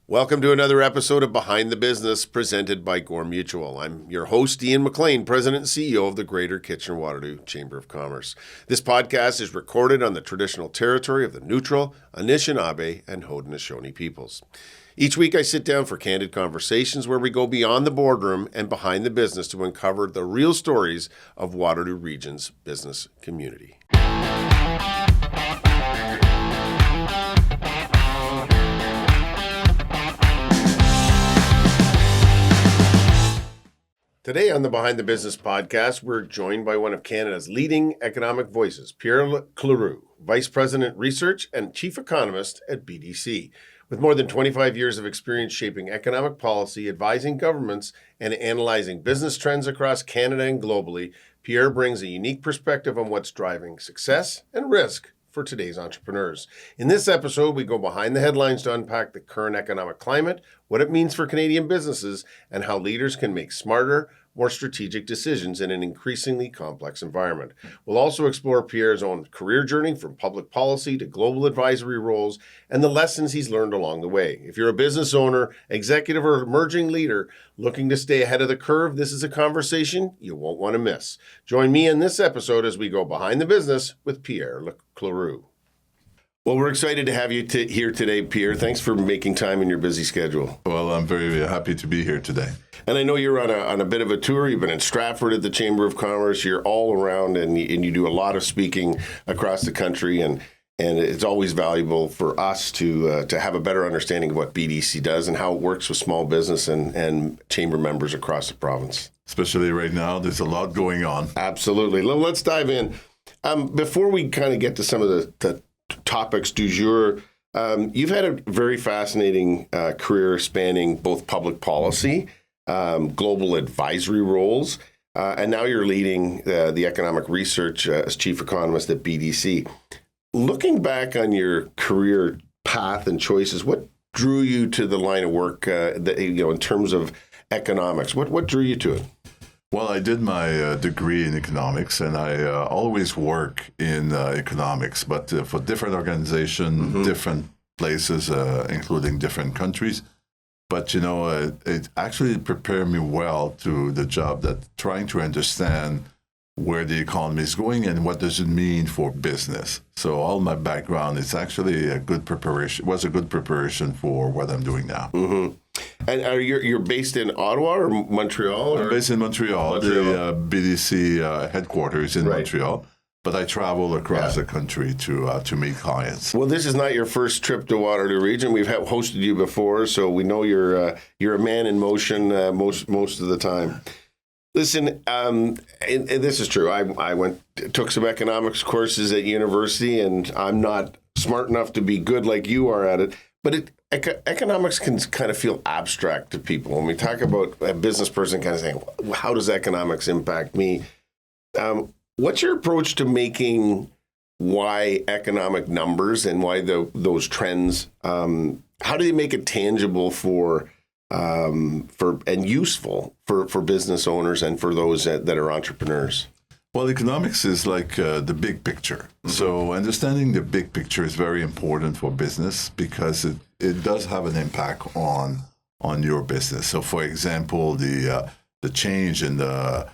Welcome to another episode of Behind the Business presented by Gore Mutual. I'm your host, Ian McLean, President and CEO of the Greater Kitchener-Waterloo Chamber of Commerce. This podcast is recorded on the traditional territory of the Neutral, Anishinaabe, and Haudenosaunee peoples. Each week I sit down for candid conversations where we go beyond the boardroom and behind the business to uncover the real stories of Waterloo Region's business community. Today on the Behind the Business podcast, we're joined by one of Canada's leading economic voices, Pierre Cléroux, Vice President Research and Chief Economist at BDC. With more than 25 years of experience shaping economic policy, advising governments, and analyzing business trends across Canada and globally, Pierre brings a unique perspective on what's driving success and risk for today's entrepreneurs. In this episode, we go behind the headlines to unpack the current economic climate, what it means for Canadian businesses, and how leaders can make smarter, more strategic decisions in an increasingly complex environment. We'll also explore Pierre's own career journey from public policy to global advisory roles and the lessons he's learned along the way. If you're a business owner, executive, or emerging leader looking to stay ahead of the curve, this is a conversation you won't want to miss. Join me in this episode as we go behind the business with Pierre Cléroux. Well, we're excited to have you here today, Pierre. Thanks for making time in your busy schedule. Well, I'm very, very happy to be here today. And I know you're on a bit of a tour. You've been in Stratford at the Chamber of Commerce. You're all around, and you do a lot of speaking across the country. And it's always valuable for us to have a better understanding of what BDC does and how it works with small business and chamber members across the province. Especially right now, there's a lot going on. Absolutely. Let's dive in. Before we kind of get to some of the topics du jour, you've had a very fascinating career spanning both public policy, global advisory roles, and now you're leading the economic research as Chief Economist at BDC. Looking back on your career path and choices, what drew you to the line of work in terms of economics? What drew you to it? Well, I did my degree in economics, and I always work in economics, but for different organizations, different places, including different countries. But, it actually prepared me well to the job that trying to understand where the economy is going and what does it mean for business. So all my background is actually was a good preparation for what I'm doing now. Mm-hmm. And you're based in Ottawa or Montreal? I'm based in Montreal. The BDC headquarters in Montreal. But I travel across the country to meet clients. Well, this is not your first trip to Waterloo Region. We've hosted you before, so we know you're a man in motion most of the time. Listen, and this is true. I took some economics courses at university, and I'm not smart enough to be good like you are at it. But economics can kind of feel abstract to people. When we talk about a business person kind of saying, how does economics impact me? What's your approach to making why economic numbers and why those trends, how do you make it tangible for and useful for business owners and for those that are entrepreneurs? Well, economics is like the big picture. Mm-hmm. So understanding the big picture is very important for business because it does have an impact on your business. So, for example, the change in the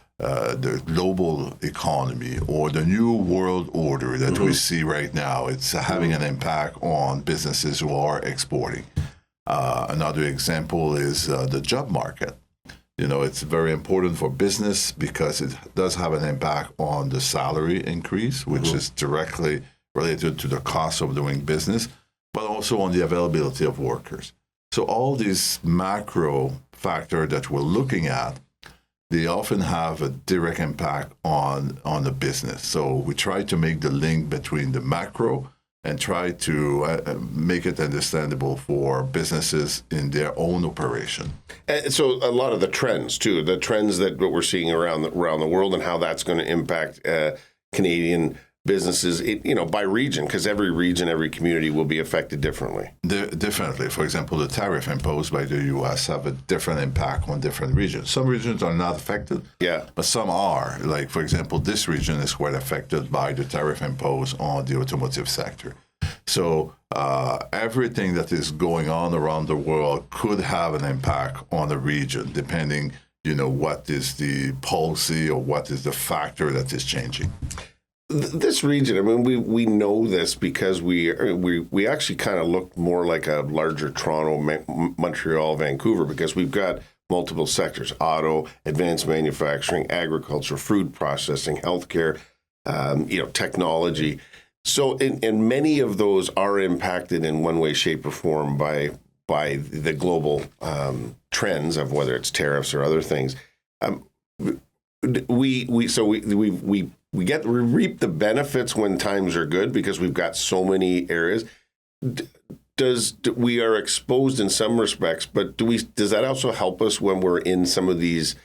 global economy or the new world order that we see right now, it's having an impact on businesses who are exporting. Another example is the job market. It's very important for business because it does have an impact on the salary increase, which is directly related to the cost of doing business, but also on the availability of workers. So all these macro factors that we're looking at, they often have a direct impact on the business. So we try to make the link between the macro and try to make it understandable for businesses in their own operation. And so a lot of the trends, too, the trends that we're seeing around the world and how that's going to impact Canadian businesses, by region, because every region, every community will be affected differently. Definitely. For example, the tariff imposed by the U.S. have a different impact on different regions. Some regions are not affected, but some are. Like, for example, this region is quite affected by the tariff imposed on the automotive sector. So everything that is going on around the world could have an impact on the region, depending, what is the policy or what is the factor that is changing. This region, I mean, we know this because we actually kind of look more like a larger Toronto, Montreal, Vancouver, because we've got multiple sectors: auto, advanced manufacturing, agriculture, food processing, healthcare, technology. So, and many of those are impacted in one way, shape, or form by the global trends of whether it's tariffs or other things. We reap the benefits when times are good because we've got so many areas. We are exposed in some respects, but does that also help us when we're in some of these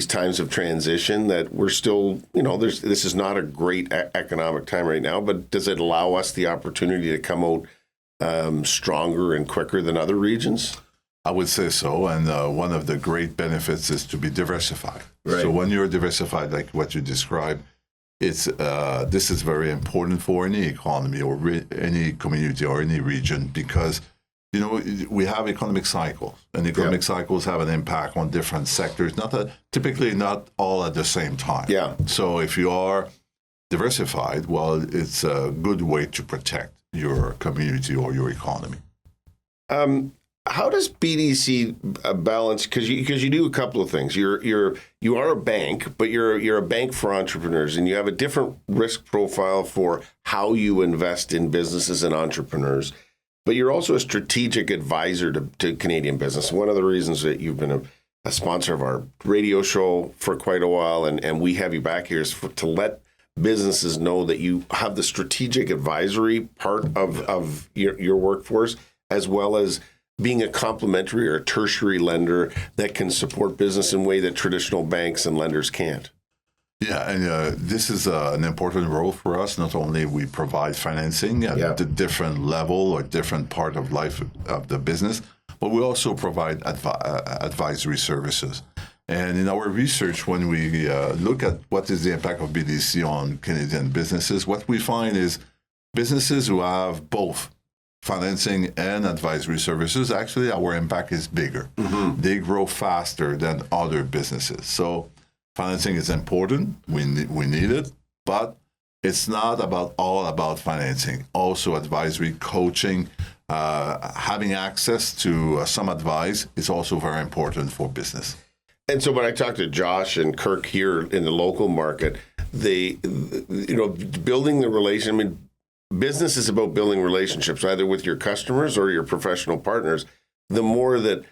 times of transition, that we're still, this is not a great economic time right now, but does it allow us the opportunity to come out stronger and quicker than other regions? I would say so, and one of the great benefits is to be diversified. Right. So when you're diversified, like what you described, this is very important for any economy or any community or any region, because we have economic cycles, and economic cycles have an impact on different sectors. Typically not all at the same time. Yeah. So if you are diversified, well, it's a good way to protect your community or your economy. How does BDC balance? Because you do a couple of things. You are a bank, but you're a bank for entrepreneurs, and you have a different risk profile for how you invest in businesses and entrepreneurs. But you're also a strategic advisor to Canadian business. One of the reasons that you've been a sponsor of our radio show for quite a while, and we have you back here, is to let businesses know that you have the strategic advisory part of your workforce, as well as being a complementary or a tertiary lender that can support business in a way that traditional banks and lenders can't. Yeah, and this is an important role for us. Not only we provide financing at the different level or different part of life of the business, but we also provide advisory services. And in our research, when we look at what is the impact of BDC on Canadian businesses, what we find is businesses who have both financing and advisory services, actually our impact is bigger. Mm-hmm. They grow faster than other businesses. So financing is important. We need it, but it's not all about financing. Also advisory, coaching, having access to some advice is also very important for business. And so when I talk to Josh and Kirk here in the local market, building the relation. I mean, business is about building relationships, either with your customers or your professional partners. The more that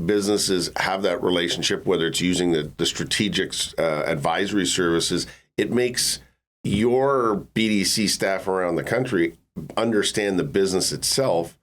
businesses have that relationship, whether it's using the strategic advisory services, it makes your BDC staff around the country understand the business itself,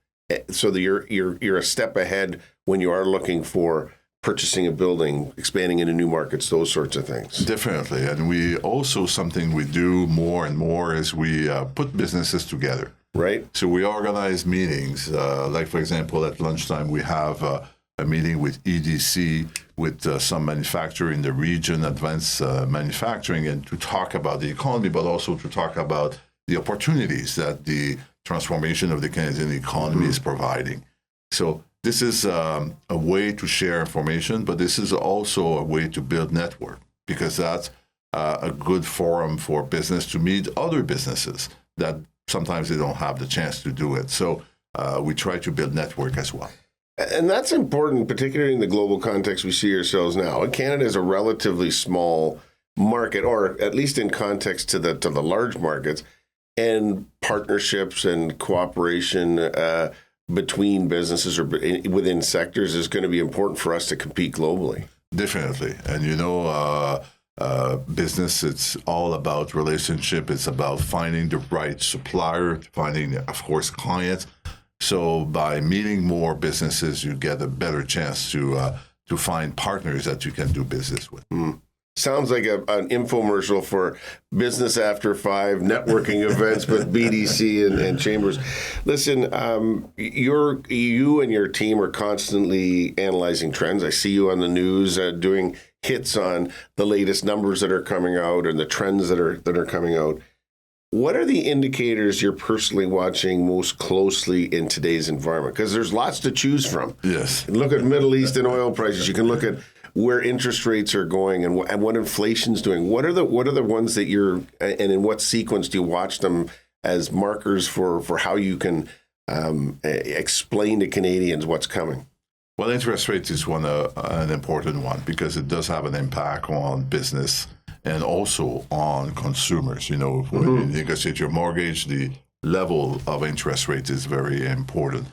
so that you're a step ahead when you are looking for purchasing a building, expanding into new markets, those sorts of things. Definitely. And we also, something we do more and more is we put businesses together. Right. So we organize meetings. Like, for example, at lunchtime, we have a meeting with EDC, with some manufacturer in the region, advanced manufacturing, and to talk about the economy, but also to talk about the opportunities that the transformation of the Canadian economy is providing. So this is a way to share information, but this is also a way to build network, because that's a good forum for business to meet other businesses that sometimes they don't have the chance to do it. So we try to build network as well. And that's important, particularly in the global context we see ourselves now. Canada is a relatively small market, or at least in context to the large markets, and partnerships and cooperation between businesses or within sectors is going to be important for us to compete globally. Definitely. And business, it's all about relationship. It's about finding the right supplier, finding, of course, clients. So by meeting more businesses, you get a better chance to find partners that you can do business with. Sounds like an infomercial for Business After 5 networking events with BDC and Chambers. Listen, you and your team are constantly analyzing trends. I see you on the news doing hits on the latest numbers that are coming out and the trends that are coming out. What are the indicators you're personally watching most closely in today's environment? Because there's lots to choose from. Yes. Look at Middle East and oil prices. You can look at where interest rates are going and what inflation's doing. What are the ones that and in what sequence do you watch them as markers for how you can explain to Canadians what's coming? Well, interest rates is an important one because it does have an impact on business and also on consumers. When you negotiate your mortgage, the level of interest rate is very important.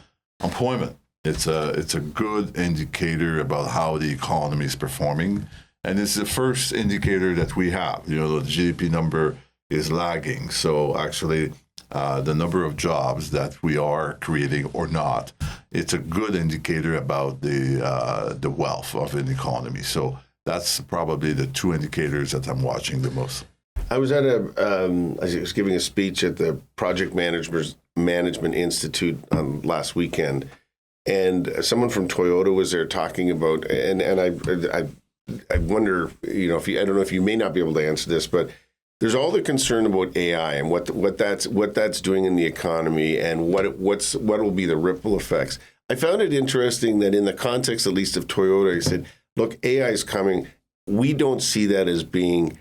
Employment, it's a good indicator about how the economy is performing, and it's the first indicator that we have. The GDP number is lagging, so actually the number of jobs that we are creating or not, it's a good indicator about the wealth of an economy. So that's probably the two indicators that I'm watching the most. I was at I was giving a speech at the Project Management Institute last weekend, and someone from Toyota was there talking about, and I wonder, I don't know if you may not be able to answer this, but there's all the concern about AI and what that's doing in the economy and what will be the ripple effects. I found it interesting that in the context, at least of Toyota, he said, look, AI is coming. We don't see that as being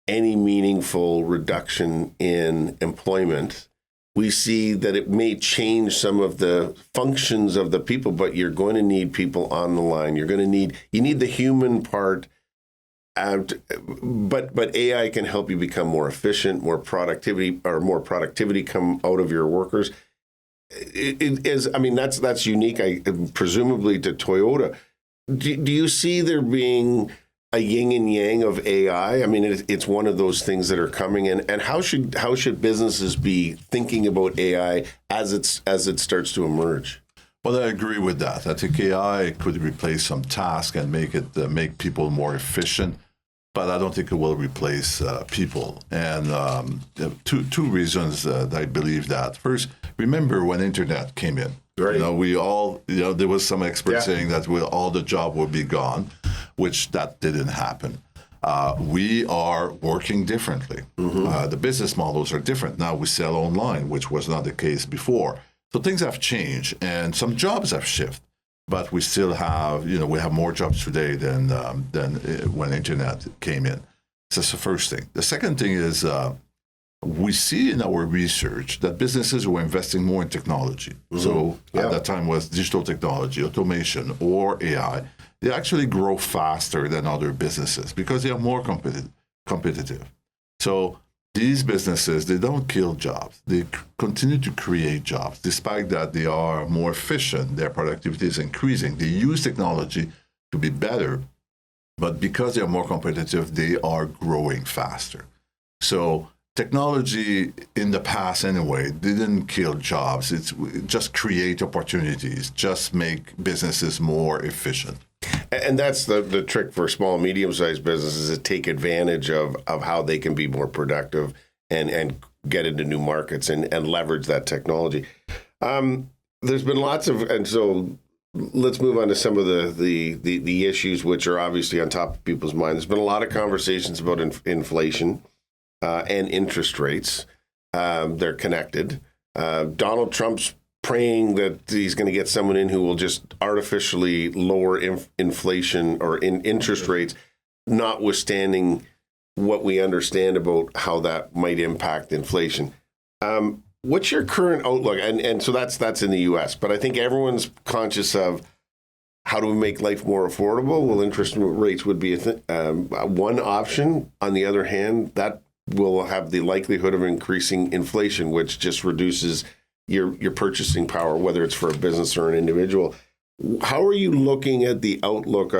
any meaningful reduction in employment. We see that it may change some of the functions of the people, but you're going to need people on the line. You need the human part. But AI can help you become more efficient, more productivity come out of your workers. That's unique, presumably to Toyota. Do you see there being a yin and yang of AI? I mean, it's one of those things that are coming in. And how should businesses be thinking about AI as it starts to emerge? Well, I agree with that. I think AI could replace some tasks and make people more efficient, but I don't think it will replace people. And two reasons that I believe that. First, remember when internet came in. Right. There was some experts saying that all the job will be gone, which that didn't happen. We are working differently. Mm-hmm. The business models are different. Now we sell online, which was not the case before. So things have changed and some jobs have shifted, but we still have, we have more jobs today than when internet came in. So that's the first thing. The second thing is we see in our research that businesses were investing more in technology. Mm-hmm. So at that time was digital technology, automation, or AI. They actually grow faster than other businesses because they are more competitive. So these businesses, they don't kill jobs. They continue to create jobs. Despite that, they are more efficient. Their productivity is increasing. They use technology to be better. But because they are more competitive, they are growing faster. So technology in the past anyway didn't kill jobs. It just create opportunities, just make businesses more efficient. And that's the trick for small and medium-sized businesses, is to take advantage of how they can be more productive and get into new markets and leverage that technology. There's been lots of, and so let's move on to some of the issues which are obviously on top of people's minds. There's been a lot of conversations about inflation and interest rates. They're connected. Donald Trump's praying that he's going to get someone in who will just artificially lower inflation or interest rates, notwithstanding what we understand about how that might impact inflation. What's your current outlook? And so that's in the U.S., but I think everyone's conscious of how do we make life more affordable? Well, interest rates would be one option. On the other hand, that will have the likelihood of increasing inflation, which just reduces your purchasing power, whether it's for a business or an individual. How are you looking at the outlook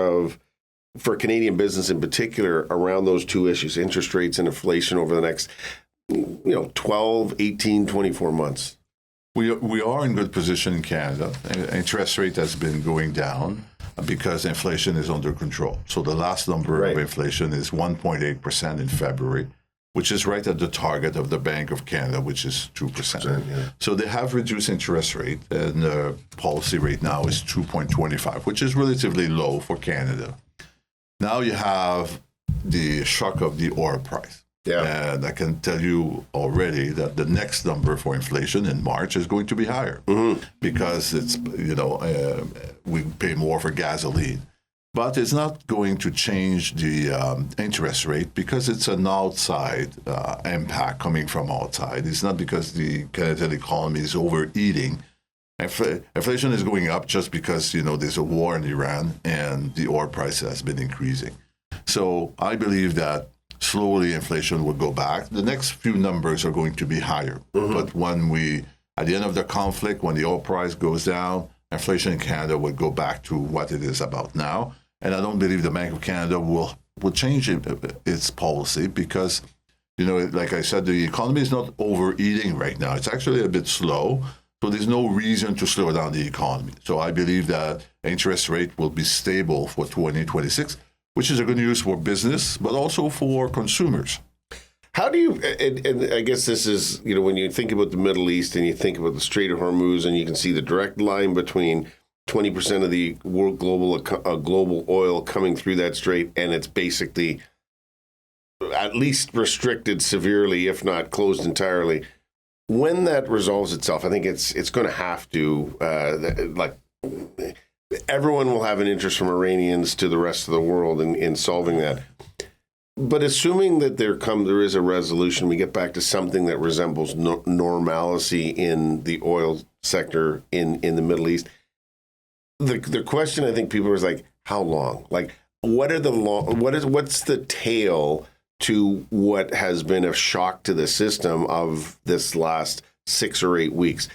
for Canadian business in particular around those two issues, interest rates and inflation, over the next 12, 18, 24 months? We are in good position in Canada. Interest rate has been going down because inflation is under control. So the last number of inflation is 1.8% in February, which is right at the target of the Bank of Canada, which is 2%. Yeah. So they have reduced interest rate, and the policy rate now is 2.25, which is relatively low for Canada. Now you have the shock of the oil price. Yeah. And I can tell you already that the next number for inflation in March is going to be higher because it's, we pay more for gasoline. But it's not going to change the interest rate because it's an outside impact coming from outside. It's not because the Canadian economy is overeating. Inflation is going up just because, there's a war in Iran and the oil price has been increasing. So I believe that slowly inflation will go back. The next few numbers are going to be higher. But at the end of the conflict, when the oil price goes down, inflation in Canada will go back to what it is about now. And I don't believe the Bank of Canada will change its policy because, like I said, the economy is not overeating right now. It's actually a bit slow. So there's no reason to slow down the economy. So I believe that interest rate will be stable for 2026, which is a good news for business, but also for consumers. How do you, and I guess this is, when you think about the Middle East and you think about the Strait of Hormuz and you can see the direct line between 20% of the world global oil coming through that strait, and it's basically at least restricted severely, if not closed entirely. When that resolves itself, I think it's going to have to, everyone will have an interest from Iranians to the rest of the world in solving that. But assuming that there is a resolution, we get back to something that resembles normalcy in the oil sector in the Middle East. The question I think people are like, how long? Like, what's the tail to what has been a shock to the system of this last 6 or 8 weeks?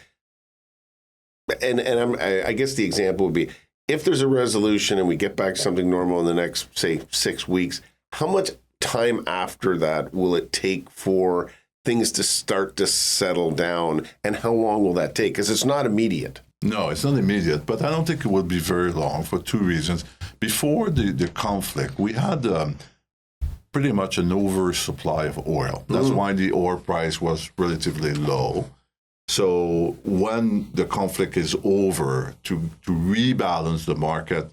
And I guess the example would be, if there's a resolution and we get back to something normal in the next, say, 6 weeks, how much time after that will it take for things to start to settle down? And how long will that take? Because it's not immediate. No, it's not immediate, but I don't think it will be very long for 2 reasons. Before the conflict, we had pretty much an oversupply of oil. That's why the oil price was relatively low. So when the conflict is over, to rebalance the market,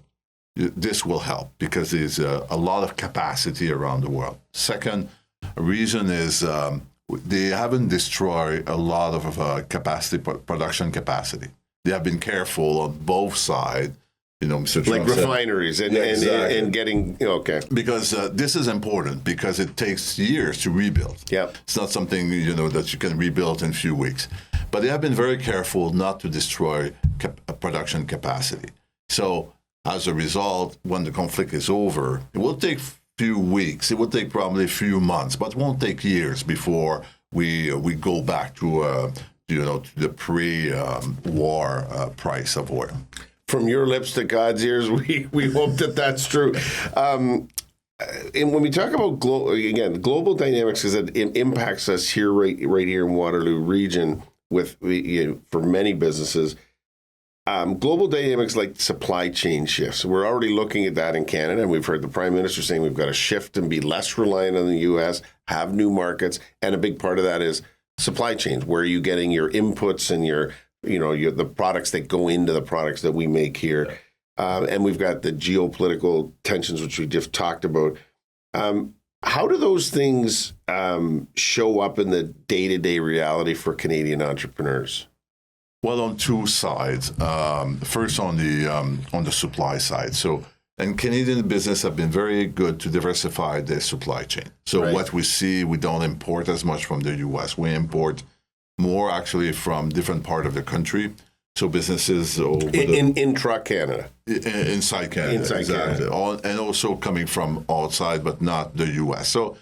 this will help because there's a lot of capacity around the world. Second reason is they haven't destroyed a lot of production capacity. They have been careful on both sides. Mr. Trump like refineries and getting, okay. Because this is important because it takes years to rebuild. Yeah. It's not something, that you can rebuild in a few weeks. But they have been very careful not to destroy production capacity. So as a result, when the conflict is over, it will take a few weeks. It will take probably a few months, but it won't take years before we go back to the pre-war price of oil. From your lips to God's ears, we hope that that's true. And when we talk about global dynamics, because it impacts us here, right here in Waterloo region, with for many businesses. Global dynamics like supply chain shifts. We're already looking at that in Canada, and we've heard the Prime Minister saying we've got to shift and be less reliant on the U.S., have new markets, and a big part of that is supply chains. Where are you getting your inputs and the products that go into the products that we make here? And we've got the geopolitical tensions, which we just talked about. How do those things show up in the day-to-day reality for Canadian entrepreneurs? Well, on two sides. First, on the supply side. And Canadian business have been very good to diversify their supply chain. So right. What we see, we don't import as much from the U.S. We import more actually from different part of the country. So businesses intra-Canada. Inside Canada. Inside Canada. And also coming from outside, but not the U.S. So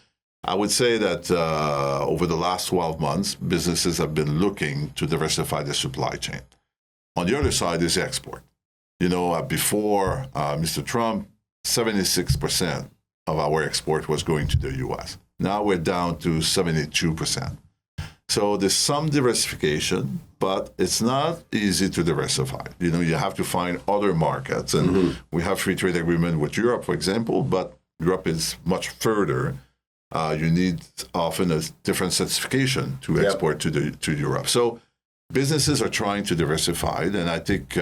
I would say that over the last 12 months, businesses have been looking to diversify their supply chain. On the other side is export. Before Mr. Trump, 76% of our export was going to the U.S. Now we're down to 72%. So there's some diversification, but it's not easy to diversify. You have to find other markets. And we have free trade agreement with Europe, for example, but Europe is much further. You need often a different certification to export to Europe. So businesses are trying to diversify, and I think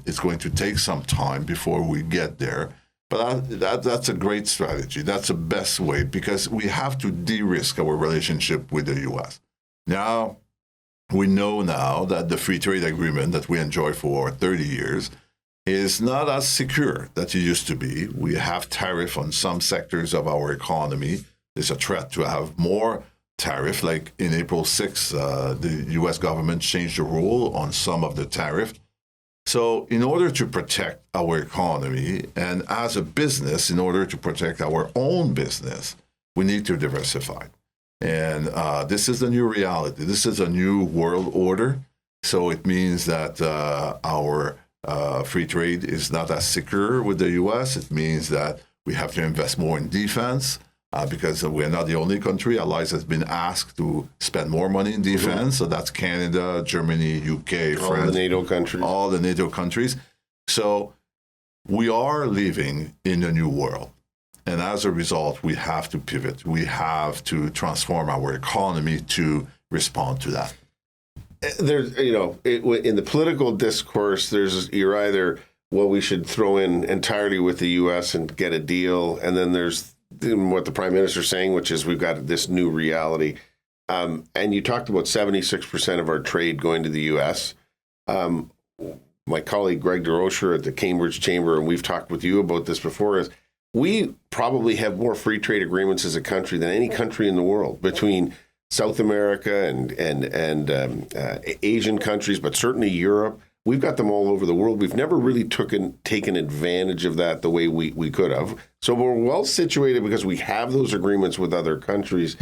it's going to take some time before we get there. But that's a great strategy. That's the best way because we have to de-risk our relationship with the U.S. Now, we know now that the free trade agreement that we enjoy for 30 years is not as secure that it used to be. We have tariff on some sectors of our economy. There's a threat to have more tariff. Like in April 6th, the U.S. government changed the rule on some of the tariff. So in order to protect our economy and as a business, in order to protect our own business, we need to diversify. And this is the new reality. This is a new world order. So it means that our free trade is not as secure with the U.S. It means that we have to invest more in defense because we're not the only country. Allies has been asked to spend more money in defense. So that's Canada, Germany, UK, France. All the NATO countries. All the NATO countries. So we are living in a new world. And as a result, we have to pivot. We have to transform our economy to respond to that. There's, in the political discourse, you're either, well, we should throw in entirely with the U.S. and get a deal. And then there's what the Prime Minister's saying, which is we've got this new reality. And you talked about 76% of our trade going to the U.S. My colleague, Greg DeRocher at the Cambridge Chamber, and we've talked with you about this before, is we probably have more free trade agreements as a country than any country in the world between South America and Asian countries, but certainly Europe. We've got them all over the world. We've never really taken advantage of that the way we could have. So we're well situated because we have those agreements with other countries.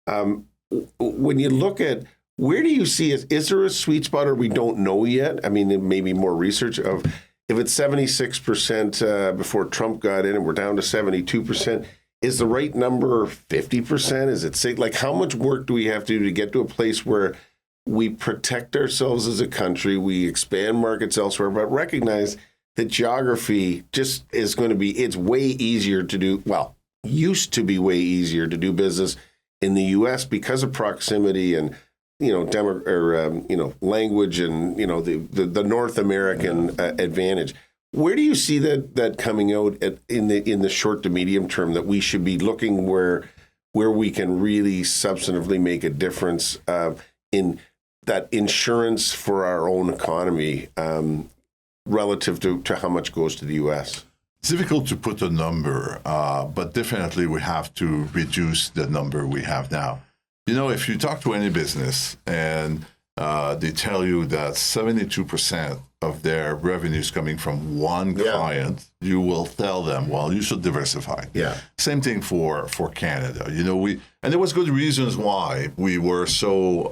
When you look at where do you see it? Is there a sweet spot or we don't know yet? I mean, it may be more research of if it's 76% before Trump got in and we're down to 72%. Is the right number 50%? Is it like how much work do we have to do to get to a place where we protect ourselves as a country, we expand markets elsewhere, but recognize that geography just is going to be, it's way easier to do, well, used to be way easier to do business in the U.S. because of proximity and, language and, the North American advantage. Where do you see that coming out in the short to medium term that we should be looking where we can really substantively make a difference in that insurance for our own economy relative to how much goes to the U.S.? It's difficult to put a number, but definitely we have to reduce the number we have now. If you talk to any business and they tell you that 72% of their revenue is coming from one client, you will tell them, well, you should diversify. Yeah. Same thing for Canada. And there was good reasons why we were so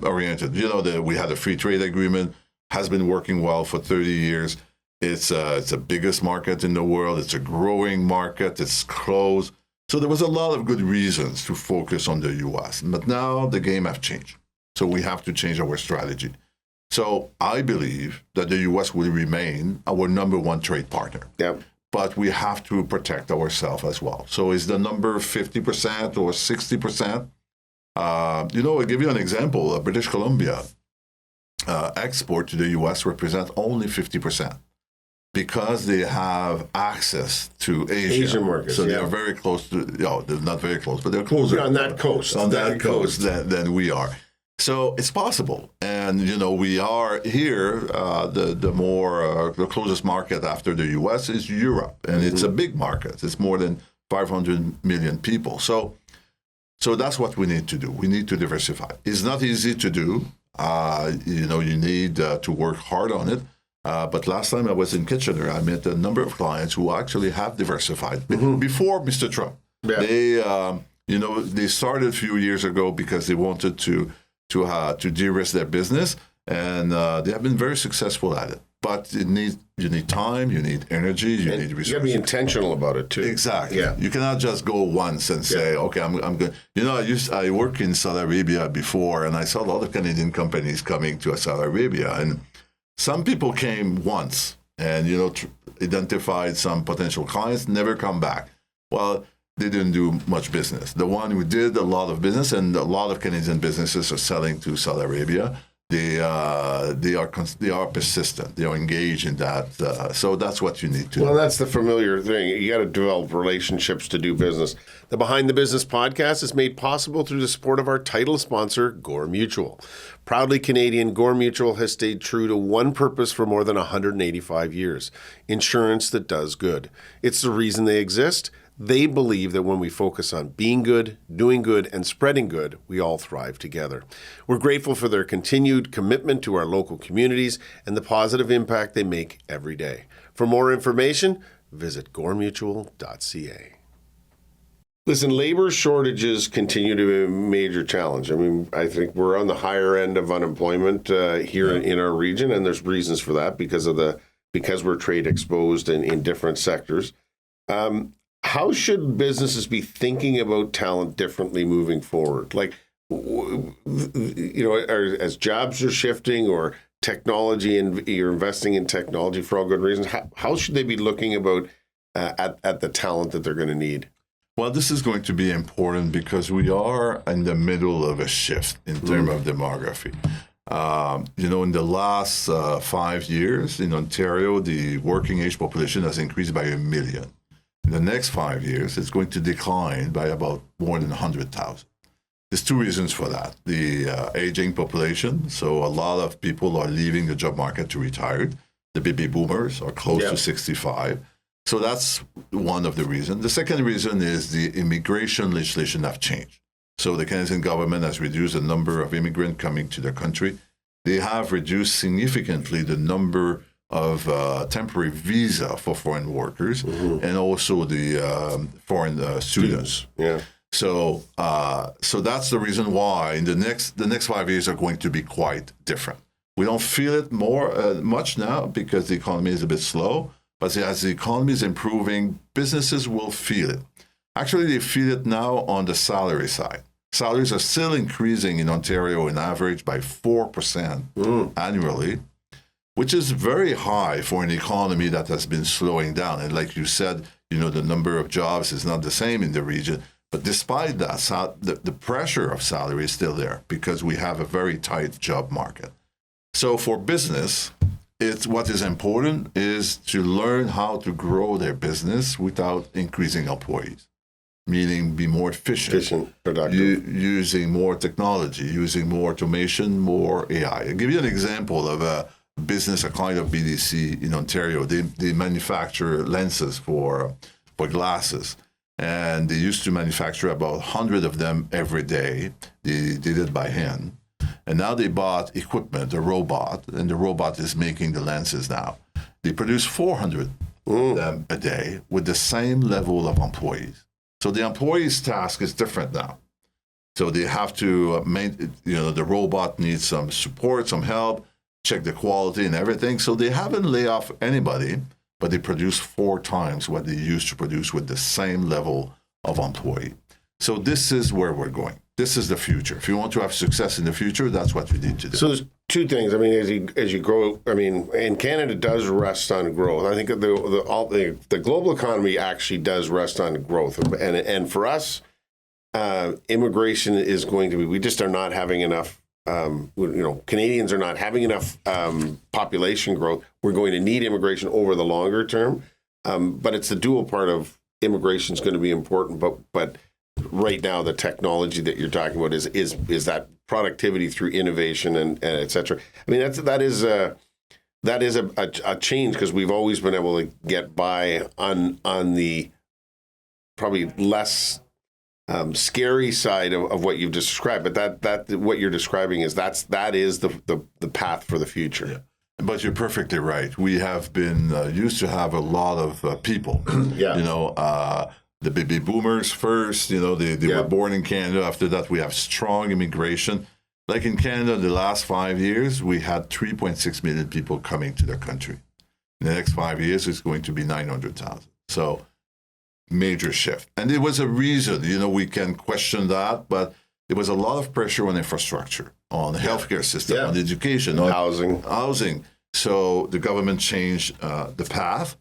oriented. That we had a free trade agreement, has been working well for 30 years. It's the biggest market in the world. It's a growing market. It's close. So there was a lot of good reasons to focus on the U.S. But now the game has changed. So we have to change our strategy. So I believe that the U.S. will remain our number one trade partner. Yep. But we have to protect ourselves as well. So is the number 50% or 60%? I'll give you an example. British Columbia export to the U.S. represent only 50%. Because they have access to Asian markets. So they are very close to, they're not very close, but they're closer. On that coast. On that coast than we are. So it's possible. And, we are here, the closest market after the U.S. is Europe. And it's a big market. It's more than 500 million people. So that's what we need to do. We need to diversify. It's not easy to do. You need to work hard on it. But last time I was in Kitchener, I met a number of clients who actually have diversified before Mr. Trump. Yeah. They started a few years ago because they wanted to de-risk their business, and they have been very successful at it. But you need time, you need energy, you need resources. You got to be intentional about it too. Exactly. Yeah. You cannot just go once and say, okay, I'm good. I worked in Saudi Arabia before, and I saw a lot of Canadian companies coming to Saudi Arabia, and some people came once and, identified some potential clients, never come back. Well, they didn't do much business. The one who did a lot of business, and a lot of Canadian businesses are selling to Saudi Arabia, they are persistent. They are engaged in that. So that's what you need to Well, do. that's the familiar thing. You got to develop relationships to do business. The Behind the Business podcast is made possible through the support of our title sponsor, Gore Mutual. Proudly Canadian, Gore Mutual has stayed true to one purpose for more than 185 years: insurance that does good. It's the reason they exist. They believe that when we focus on being good, doing good, and spreading good, we all thrive together. We're grateful for their continued commitment to our local communities and the positive impact they make every day. For more information, visit goremutual.ca. Listen, labor shortages continue to be a major challenge. I mean, I think we're on the higher end of unemployment here in our region, and there's reasons for that because we're trade exposed in different sectors. How should businesses be thinking about talent differently moving forward? Like, as jobs are shifting or technology, and you're investing in technology for all good reasons, how should they be looking about at the talent that they're going to need? Well, this is going to be important because we are in the middle of a shift in terms of demography. In the last 5 years in Ontario, the working age population has increased by 1 million. In the next 5 years, it's going to decline by about more than 100,000. There's two reasons for that. The aging population, so a lot of people are leaving the job market to retire. The baby boomers are close to 65. So that's one of the reasons. The second reason is the immigration legislation have changed. So the Canadian government has reduced the number of immigrants coming to their country. They have reduced significantly the number of temporary visa for foreign workers and also the foreign students. Yeah. So that's the reason why in the next 5 years are going to be quite different. We don't feel it much now because the economy is a bit slow. But as the economy is improving, businesses will feel it. Actually, they feel it now on the salary side. Salaries are still increasing in Ontario on average by 4% annually, which is very high for an economy that has been slowing down. And like you said, the number of jobs is not the same in the region. But despite that, the pressure of salary is still there because we have a very tight job market. So for business, what is important is to learn how to grow their business without increasing employees, meaning be more efficient, productive, using more technology, using more automation, more AI. I'll give you an example of a business, a client of BDC in Ontario. They manufacture lenses for glasses, and they used to manufacture about 100 of them every day. They did it by hand. And now they bought equipment, a robot, and the robot is making the lenses now. They produce 400 of them a day with the same level of employees. So the employee's task is different now. So they have to the robot needs some support, some help, check the quality and everything. So they haven't laid off anybody, but they produce 4 times what they used to produce with the same level of employee. So this is where we're going. This is the future. If you want to have success in the future, that's what you need to do. So there's two things. I mean, as you grow, I mean, and Canada does rest on growth. I think the global economy actually does rest on growth, and for us, immigration is going to be. We just are not having enough. Canadians are not having enough population growth. We're going to need immigration over the longer term, but it's the dual part of immigration is going to be important. But right now, the technology that you're talking about is that productivity through innovation and et cetera. I mean, that is a change because we've always been able to get by on the probably less scary side of what you've described. But that what you're describing is that is the path for the future. Yeah. But you're perfectly right. We have been used to have a lot of people. The baby boomers first, they were born in Canada. After that, we have strong immigration. Like in Canada, the last 5 years, we had 3.6 million people coming to the country. In the next 5 years, it's going to be 900,000. So major shift. And there was a reason, we can question that, but there was a lot of pressure on infrastructure, on the healthcare system, on education, on housing. So the government changed the path.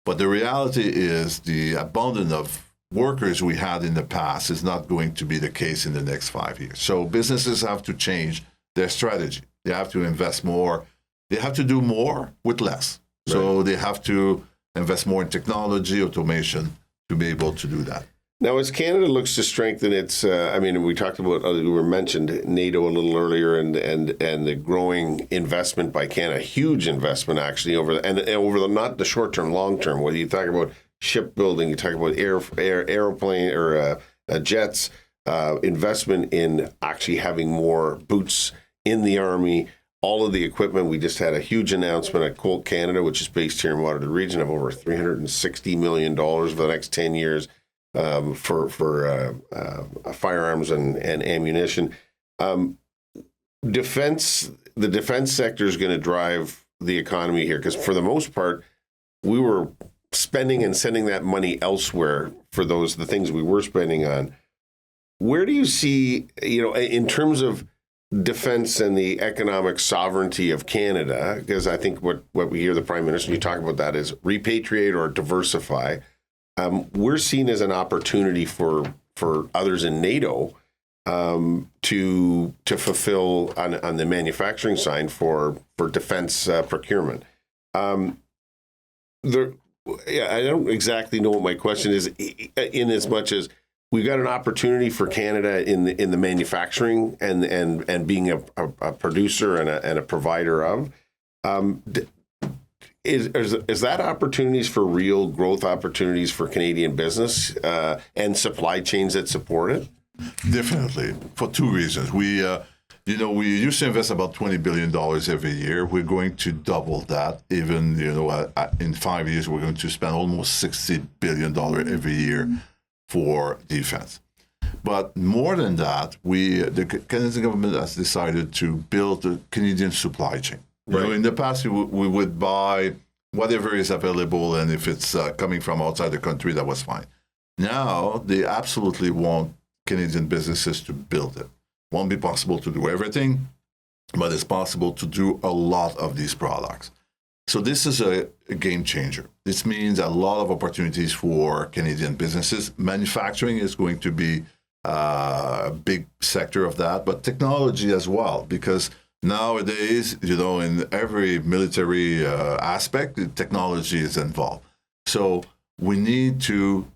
But the reality is the abundance of workers we had in the past is not going to be the case in the next 5 years. So businesses have to change their strategy. They have to invest more. They have to do more with less. So they have to invest more in technology, automation to be able to do that. Now, as Canada looks to strengthen its, we talked about, we mentioned NATO a little earlier, and the growing investment by Canada, huge investment actually over the not the short term, long term. Whether you talk about shipbuilding, you talk about airplane or jets, investment in actually having more boots in the Army. All of the equipment. We just had a huge announcement at Colt Canada, which is based here in Waterloo Region, of over $360 million over the next 10 years for firearms and ammunition. The defense sector is going to drive the economy here, because for the most part, we were spending and sending that money elsewhere for the things we were spending on. Where do you see, in terms of defense and the economic sovereignty of Canada, because I think what we hear the Prime Minister, you talk about that, is repatriate or diversify. We're seen as an opportunity for others in NATO to fulfill on the manufacturing side for defense procurement. I don't exactly know what my question is, in as much as we've got an opportunity for Canada in the manufacturing and being a producer and a provider of. Is that opportunities for real growth opportunities for Canadian business and supply chains that support it? Definitely, for two reasons. We used to invest about $20 billion every year. We're going to double that. Even in 5 years, we're going to spend almost $60 billion every year for defense. But more than that, the Canadian government has decided to build a Canadian supply chain. Right. In the past, we would buy whatever is available, and if it's coming from outside the country, that was fine. Now, they absolutely want Canadian businesses to build it. Won't be possible to do everything, but it's possible to do a lot of these products. So this is a game changer. This means a lot of opportunities for Canadian businesses. Manufacturing is going to be a big sector of that, but technology as well, because nowadays, in every military aspect, technology is involved. So we need to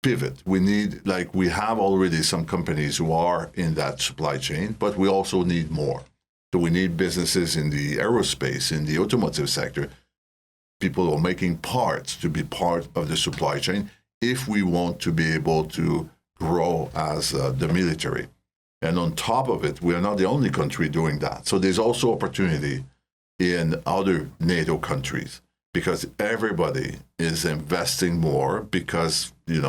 pivot. We have already some companies who are in that supply chain, but we also need more. So we need businesses in the aerospace, in the automotive sector, people who are making parts to be part of the supply chain if we want to be able to grow as the military. And on top of it, we are not the only country doing that. So there's also opportunity in other NATO countries, because everybody is investing more because, we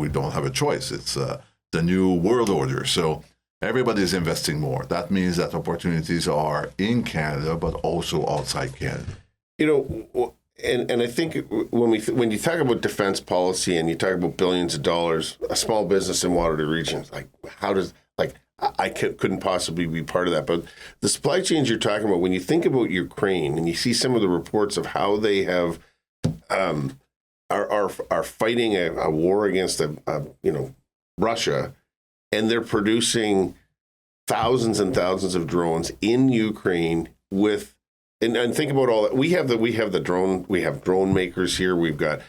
don't have a choice. It's the new world order. So everybody is investing more. That means that opportunities are in Canada, but also outside Canada. And I think when you talk about defense policy and you talk about billions of dollars, a small business in Waterloo Region, I couldn't possibly be part of that. But the supply chains you're talking about, when you think about Ukraine and you see some of the reports of how they have are fighting a war against Russia, and they're producing thousands and thousands of drones in Ukraine with. And think about all that. We have the drone. We have drone makers here. We've got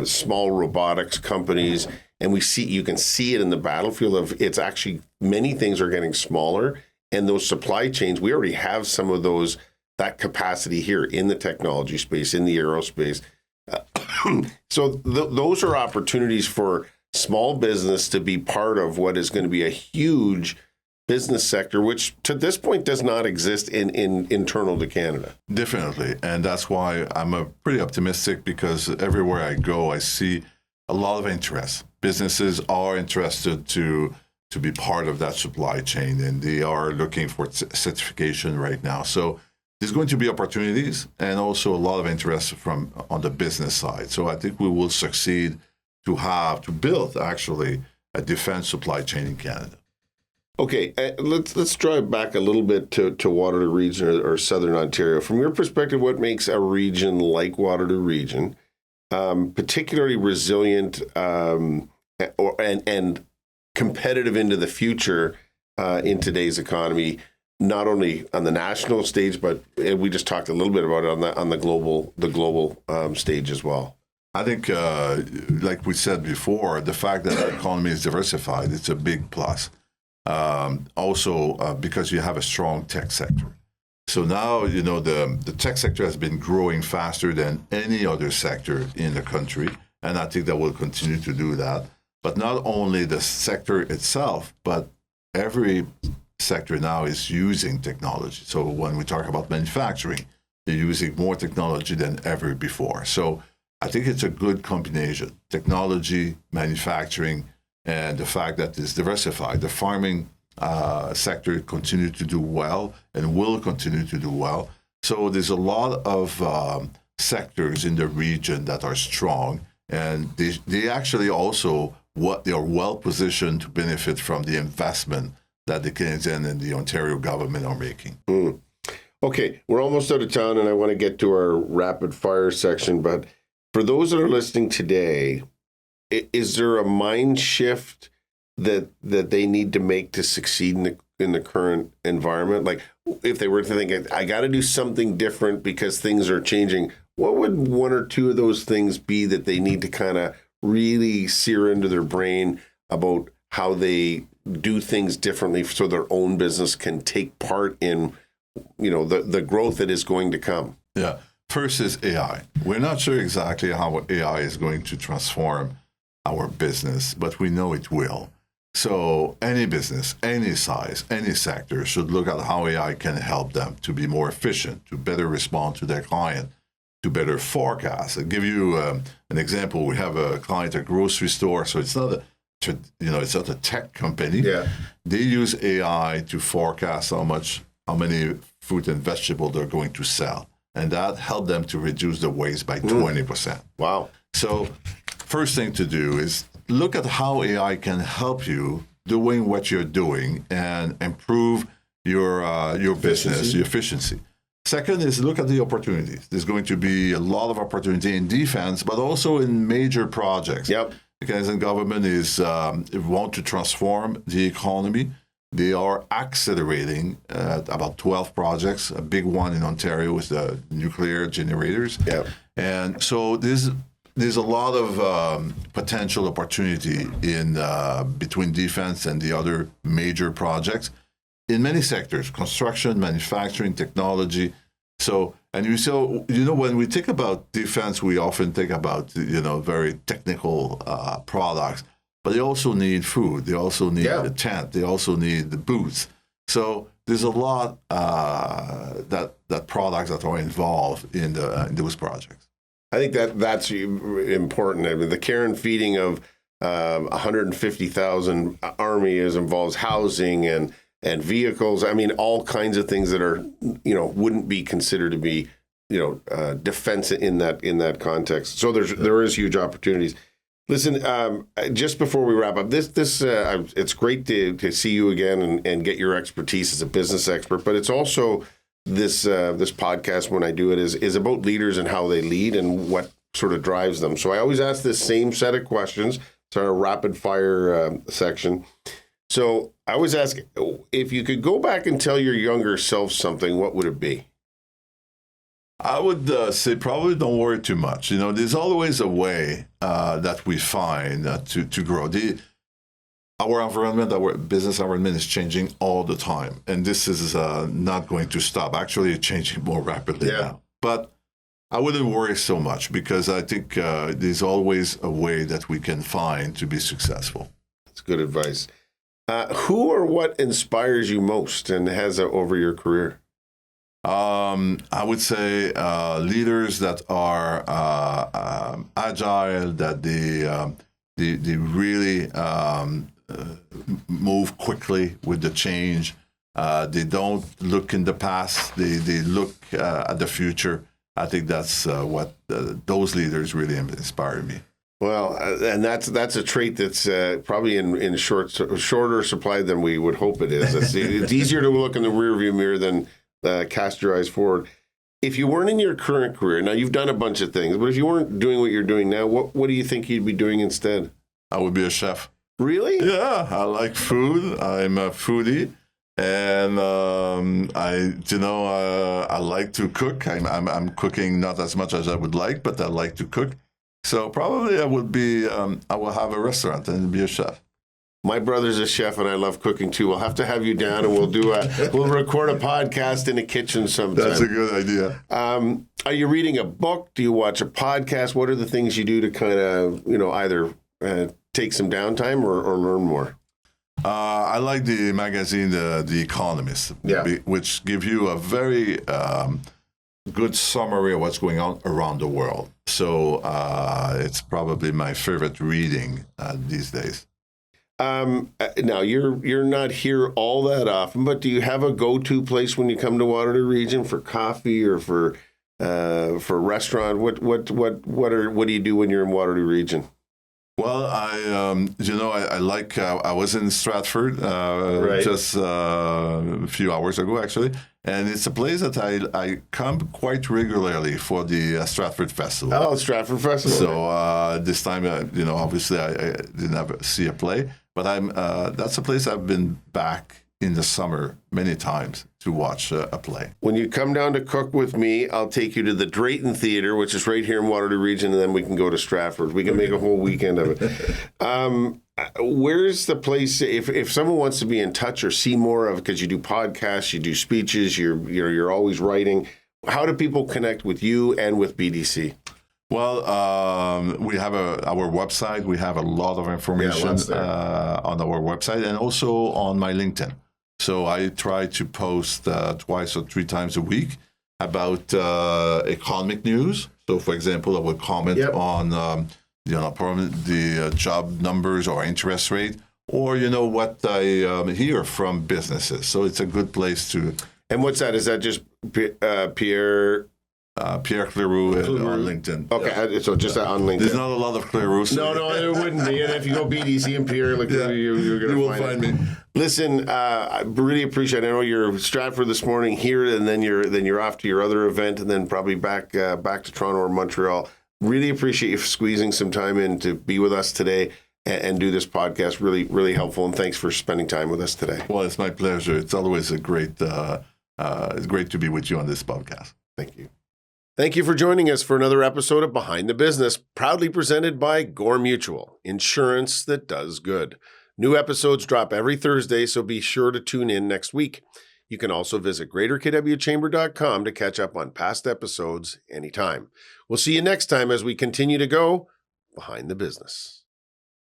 small robotics companies, and you can see it in the battlefield. It's actually, many things are getting smaller, and those supply chains. We already have some of that capacity here in the technology space, in the aerospace. So those are opportunities for small business to be part of what is going to be a huge business sector, which to this point does not exist in internal to Canada. Definitely. And that's why I'm pretty optimistic, because everywhere I go, I see a lot of interest. Businesses are interested to be part of that supply chain, and they are looking for certification right now. So there's going to be opportunities and also a lot of interest on the business side. So I think we will succeed to build actually a defense supply chain in Canada. Okay, let's drive back a little bit to Waterloo Region or Southern Ontario. From your perspective, what makes a region like Waterloo Region particularly resilient and competitive into the future in today's economy, not only on the national stage, but we just talked a little bit about it on the global stage as well. I think, like we said before, the fact that our economy is diversified, it's a big plus. Also, because you have a strong tech sector. So now, the tech sector has been growing faster than any other sector in the country, and I think that will continue to do that. But not only the sector itself, but every sector now is using technology. So when we talk about manufacturing, they're using more technology than ever before. So I think it's a good combination: technology, manufacturing, and the fact that it's diversified. The farming sector continue to do well and will continue to do well. So there's a lot of sectors in the region that are strong, and they actually also they are well positioned to benefit from the investment that the Canadian and the Ontario government are making. Okay, we're almost out of time, and I want to get to our rapid fire section. But for those that are listening today, is there a mind shift that they need to make to succeed in the current environment? Like, if they were to think, I got to do something different because things are changing, what would one or two of those things be that they need to kind of really sear into their brain about how they do things differently so their own business can take part in, the growth that is going to come? Yeah. First is AI. We're not sure exactly how AI is going to transform our business, but we know it will. So any business, any size, any sector should look at how AI can help them to be more efficient, to better respond to their client, to better forecast. I'll give you an example. We have a client, a grocery store, so it's not it's not a tech company. Yeah. They use AI to forecast how many fruit and vegetable they're going to sell, and that helped them to reduce the waste by 20%. Wow. So first thing to do is look at how AI can help you doing what you're doing and improve your business, your efficiency. Second is look at the opportunities. There's going to be a lot of opportunity in defense, but also in major projects. Yep. The Canadian government want to transform the economy. They are accelerating about 12 projects. A big one in Ontario is the nuclear generators. Yep. And so there's a lot of potential opportunity in between defense and the other major projects in many sectors: construction, manufacturing, technology. So, when we think about defense, we often think about very technical products, but they also need food. They also need the tent. They also need the boots. So there's a lot that products that are involved in those projects. I think that's important. I mean, the care and feeding of 150,000 Army involves housing and vehicles. I mean, all kinds of things that are, wouldn't be considered to be, defense in that context. So there is huge opportunities. Listen, just before we wrap up, it's great to see you again and get your expertise as a business expert, but it's also this podcast, when I do it, is about leaders and how they lead and what sort of drives them. So I always ask this same set of questions. It's our rapid fire section. So I always ask, if you could go back and tell your younger self something, what would it be? I would say probably don't worry too much. There's always a way that we find to grow. Our environment, our business environment is changing all the time. And this is not going to stop. Actually, it's changing more rapidly now. But I wouldn't worry so much because I think there's always a way that we can find to be successful. That's good advice. Who or what inspires you most and has over your career? I would say leaders that are agile, that they really move quickly with the change. They don't look in the past. They look at the future. I think that's what those leaders really inspire me. Well, and that's a trait that's probably in shorter supply than we would hope it is. It's easier to look in the rearview mirror than cast your eyes forward. If you weren't in your current career, now you've done a bunch of things, but if you weren't doing what you're doing now, what do you think you'd be doing instead? I would be a chef. Really? Yeah, I like food. I'm a foodie. And I like to cook. I'm cooking not as much as I would like, but I like to cook. So probably I will have a restaurant and be a chef. My brother's a chef, and I love cooking too. We'll have to have you down, and we'll record a podcast in a kitchen sometime. That's a good idea. Are you reading a book? Do you watch a podcast? What are the things you do to kind of, either take some downtime or learn more? I like the magazine, The Economist, which gives you a very good summary of what's going on around the world. So it's probably my favorite reading these days. Now you're not here all that often, but do you have a go-to place when you come to Waterloo Region for coffee or for a restaurant? What do you do when you're in Waterloo Region? Well, I like. I was in Stratford just a few hours ago, actually, and it's a place that I come quite regularly for the Stratford Festival. Oh, Stratford Festival! So this time, obviously, I didn't see a play, but that's a place I've been back in the summer many times to watch a play. When you come down to cook with me, I'll take you to the Drayton Theatre, which is right here in Waterloo Region, and then we can go to Stratford. We can make a whole weekend of it. Where's the place, if someone wants to be in touch or see more of, because you do podcasts, you do speeches, you're always writing, how do people connect with you and with BDC? Well, we have our website. We have a lot of information on our website and also on my LinkedIn. So I try to post twice or three times a week about economic news. So, for example, I will comment on the job numbers or interest rate, or what I hear from businesses. So it's a good place to. And what's that? Is that just Pierre? Pierre Cléroux on LinkedIn. Okay, so just on LinkedIn. There's not a lot of Cléroux. No, there wouldn't be. And if you go BDC and Pierre, you're going to find me. Listen, I really appreciate it. I know you're Stratford this morning here, and then you're off to your other event, and then probably back to Toronto or Montreal. Really appreciate you squeezing some time in to be with us today and do this podcast. Really, really helpful, and thanks for spending time with us today. Well, it's my pleasure. It's always it's great to be with you on this podcast. Thank you. Thank you for joining us for another episode of Behind the Business, proudly presented by Gore Mutual, insurance that does good. New episodes drop every Thursday, so be sure to tune in next week. You can also visit greaterkwchamber.com to catch up on past episodes anytime. We'll see you next time as we continue to go Behind the Business.